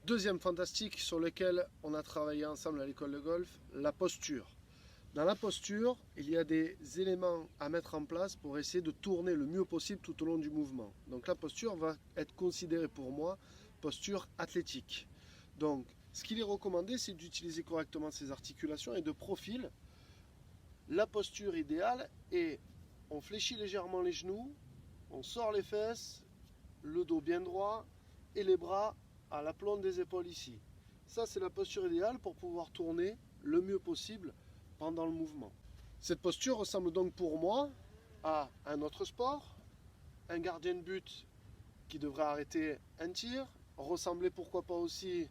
Deuxième fantastique sur lequel on a travaillé ensemble à l'école de golf, la posture. Dans la posture, il y a des éléments à mettre en place pour essayer de tourner le mieux possible tout au long du mouvement. Donc la posture va être considérée pour moi posture athlétique. Donc ce qu'il est recommandé, c'est d'utiliser correctement ses articulations et de profil. La posture idéale est on fléchit légèrement les genoux, on sort les fesses, le dos bien droit et les bras à l'aplomb des épaules ici. Ça, c'est la posture idéale pour pouvoir tourner le mieux possible pendant le mouvement. Cette posture ressemble donc pour moi à un autre sport, un gardien de but qui devrait arrêter un tir, ressembler pourquoi pas aussi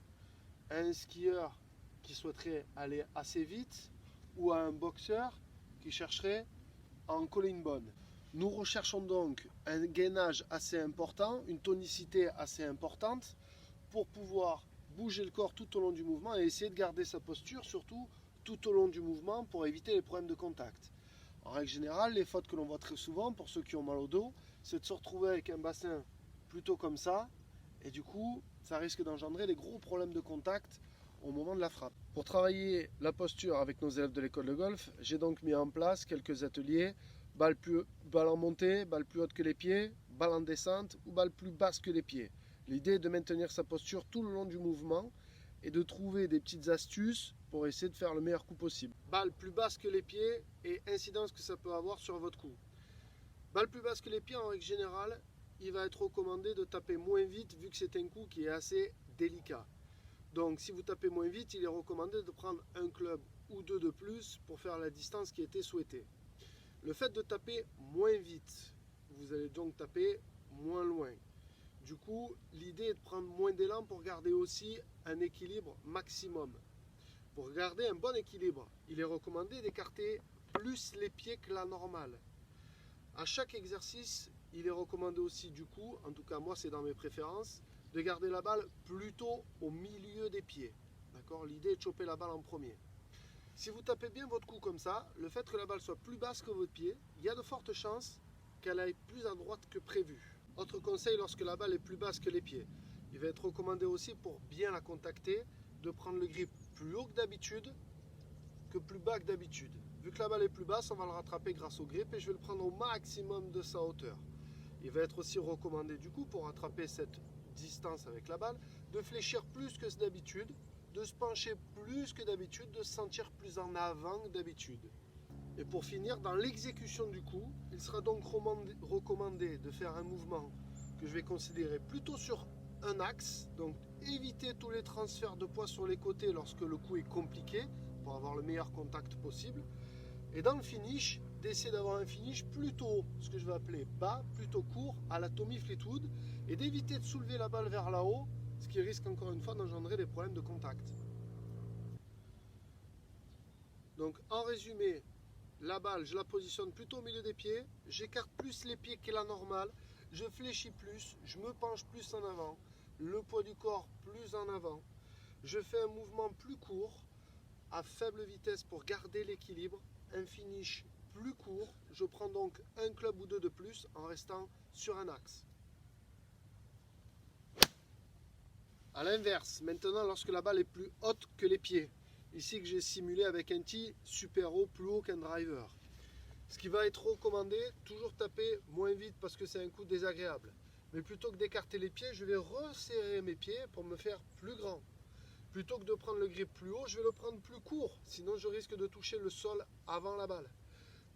à un skieur qui souhaiterait aller assez vite ou à un boxeur qui chercherait à en coller une bonne. Nous recherchons donc un gainage assez important, une tonicité assez importante pour pouvoir bouger le corps tout au long du mouvement et essayer de garder sa posture, surtout tout au long du mouvement pour éviter les problèmes de contact. En règle générale, les fautes que l'on voit très souvent pour ceux qui ont mal au dos, c'est de se retrouver avec un bassin plutôt comme ça et du coup, ça risque d'engendrer des gros problèmes de contact au moment de la frappe. Pour travailler la posture avec nos élèves de l'école de golf, j'ai donc mis en place quelques ateliers, balle en montée, balle plus haute que les pieds, balle en descente ou balle plus basse que les pieds. L'idée est de maintenir sa posture tout le long du mouvement et de trouver des petites astuces pour essayer de faire le meilleur coup possible. Balle plus basse que les pieds et incidence que ça peut avoir sur votre coup. Balle plus basse que les pieds, en règle générale, il va être recommandé de taper moins vite vu que c'est un coup qui est assez délicat. Donc si vous tapez moins vite, il est recommandé de prendre un club ou deux de plus pour faire la distance qui était souhaitée. Le fait de taper moins vite, vous allez donc taper moins loin. Du coup, l'idée est de prendre moins d'élan pour garder aussi un équilibre maximum. Pour garder un bon équilibre, il est recommandé d'écarter plus les pieds que la normale. À chaque exercice, il est recommandé aussi du coup, en tout cas moi c'est dans mes préférences, de garder la balle plutôt au milieu des pieds. D'accord ? L'idée est de choper la balle en premier. Si vous tapez bien votre coup comme ça, le fait que la balle soit plus basse que votre pied, il y a de fortes chances qu'elle aille plus à droite que prévu. Autre conseil, lorsque la balle est plus basse que les pieds, il va être recommandé aussi pour bien la contacter, de prendre le grip plus haut que d'habitude que plus bas que d'habitude. Vu que la balle est plus basse, on va le rattraper grâce au grip et je vais le prendre au maximum de sa hauteur. Il va être aussi recommandé du coup pour rattraper cette distance avec la balle, de fléchir plus que d'habitude, de se pencher plus que d'habitude, de se sentir plus en avant que d'habitude. Et pour finir, dans l'exécution du coup, il sera donc recommandé de faire un mouvement que je vais considérer plutôt sur un axe, donc éviter tous les transferts de poids sur les côtés lorsque le coup est compliqué, pour avoir le meilleur contact possible. Et dans le finish, d'essayer d'avoir un finish plutôt, ce que je vais appeler bas, plutôt court, à la Tommy Fleetwood, et d'éviter de soulever la balle vers là-haut, ce qui risque encore une fois d'engendrer des problèmes de contact. Donc en résumé, la balle, je la positionne plutôt au milieu des pieds, j'écarte plus les pieds que la normale, je fléchis plus, je me penche plus en avant, le poids du corps plus en avant, je fais un mouvement plus court, à faible vitesse pour garder l'équilibre, un finish plus court, je prends donc un club ou deux de plus en restant sur un axe. A l'inverse, maintenant lorsque la balle est plus haute que les pieds, ici que j'ai simulé avec un tee super haut, plus haut qu'un driver. Ce qui va être recommandé, toujours taper moins vite parce que c'est un coup désagréable. Mais plutôt que d'écarter les pieds, je vais resserrer mes pieds pour me faire plus grand. Plutôt que de prendre le grip plus haut, je vais le prendre plus court, sinon je risque de toucher le sol avant la balle.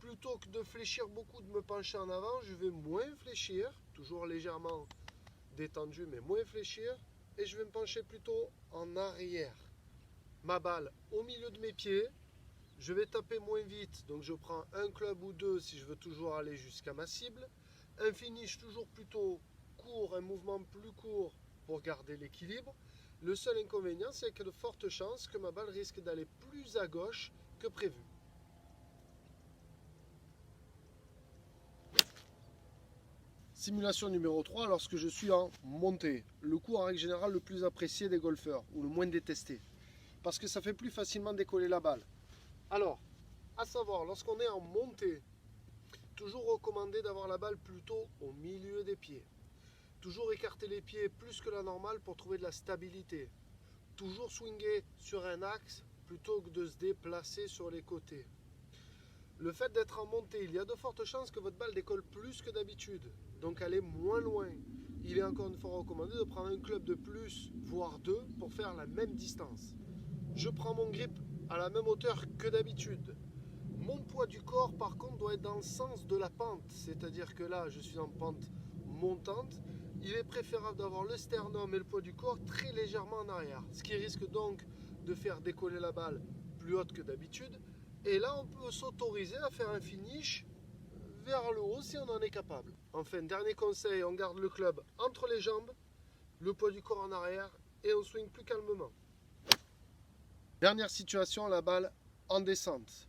Plutôt que de fléchir beaucoup, de me pencher en avant, je vais moins fléchir, toujours légèrement détendu, mais moins fléchir, et je vais me pencher plutôt en arrière. Ma balle au milieu de mes pieds, je vais taper moins vite, donc je prends un club ou deux si je veux toujours aller jusqu'à ma cible. Un finish toujours plutôt court, un mouvement plus court pour garder l'équilibre. Le seul inconvénient, c'est qu'il y a de fortes chances que ma balle risque d'aller plus à gauche que prévu. Simulation numéro 3, lorsque je suis en montée. Le coup en règle générale le plus apprécié des golfeurs, ou le moins détesté. Parce que ça fait plus facilement décoller la balle. Alors, à savoir, lorsqu'on est en montée, toujours recommandé d'avoir la balle plutôt au milieu des pieds. Toujours écarter les pieds plus que la normale pour trouver de la stabilité. Toujours swinger sur un axe plutôt que de se déplacer sur les côtés. Le fait d'être en montée, il y a de fortes chances que votre balle décolle plus que d'habitude, donc elle est moins loin. Il est encore une fois recommandé de prendre un club de plus, voire deux, pour faire la même distance. Je prends mon grip à la même hauteur que d'habitude. Mon poids du corps, par contre, doit être dans le sens de la pente, c'est-à-dire que là, je suis en pente montante. Il est préférable d'avoir le sternum et le poids du corps très légèrement en arrière, ce qui risque donc de faire décoller la balle plus haute que d'habitude. Et là, on peut s'autoriser à faire un finish vers le haut si on en est capable. Enfin, dernier conseil, on garde le club entre les jambes, le poids du corps en arrière et on swing plus calmement. Dernière situation, la balle en descente.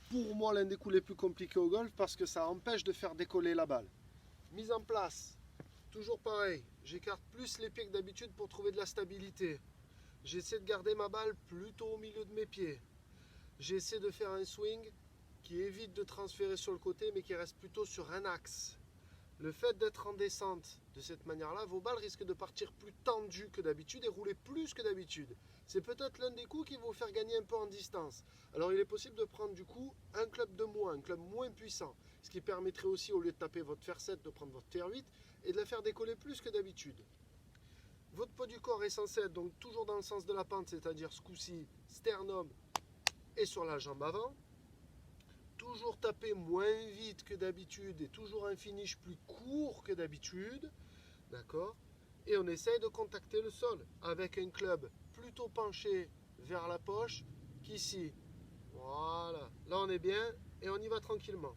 Pour moi, l'un des coups les plus compliqués au golf parce que ça empêche de faire décoller la balle. Mise en place, toujours pareil, j'écarte plus les pieds que d'habitude pour trouver de la stabilité. J'essaie de garder ma balle plutôt au milieu de mes pieds. J'essaie de faire un swing qui évite de transférer sur le côté mais qui reste plutôt sur un axe. Le fait d'être en descente de cette manière-là, vos balles risquent de partir plus tendues que d'habitude et rouler plus que d'habitude. C'est peut-être l'un des coups qui va vous faire gagner un peu en distance. Alors il est possible de prendre du coup un club de moins, un club moins puissant, ce qui permettrait aussi au lieu de taper votre fer 7 de prendre votre fer 8 et de la faire décoller plus que d'habitude. Votre poids du corps est censé être donc toujours dans le sens de la pente, c'est-à-dire ce coup-ci sternum et sur la jambe avant. Toujours taper moins vite que d'habitude et toujours un finish plus court que d'habitude, d'accord? Et on essaye de contacter le sol avec un club plutôt penché vers la poche qu'ici. Voilà, là on est bien et on y va tranquillement.